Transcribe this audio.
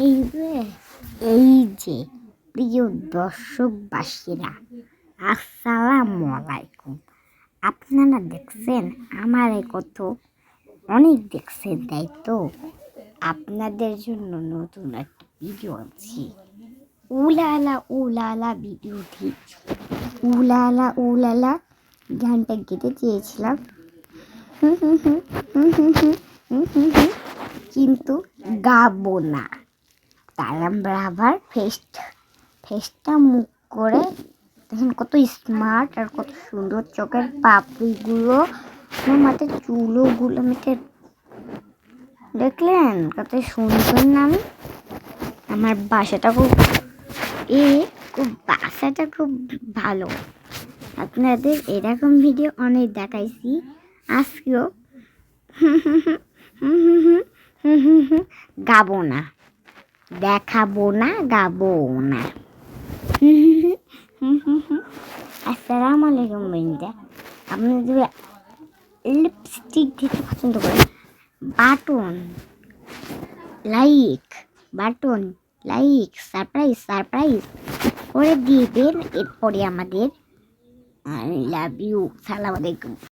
এই যে এই যে প্রিয় দর্শকবাসীরা, আসসালামু আলাইকুম। আপনারা দেখছেন আমার কত অনেক দেখছেন, তাই তো আপনাদের জন্য নতুন একটা ভিডিও আনছি। উলালা উলালা ভিডিওটি উলালা উলালা গানটা গেতে চেয়েছিলাম, কিন্তু গাবো না। তাই আমরা আবার ফেসটা মুখ করে দেখেন কত স্মার্ট আর কত সুন্দর চোখের পাপড়িগুলো, মাথার চুলোগুলো মেটে দেখলেন কত সুন্দর নাম। আমার বাসাটা খুব ভালো। আপনাদের এরকম ভিডিও অনেক দেখাইছি, আজকেও গাবো না, দেখাবো না, গাবো না। আসসালামু আলাইকুম বন্ধুরা। আপনি যদি লিপস্টিক দিতে পছন্দ করেন, বাটন লাইক সারপ্রাইজ করে দিবেন। এরপরে আমাদের আই লাভ ইউ, সালাম আলাইকুম।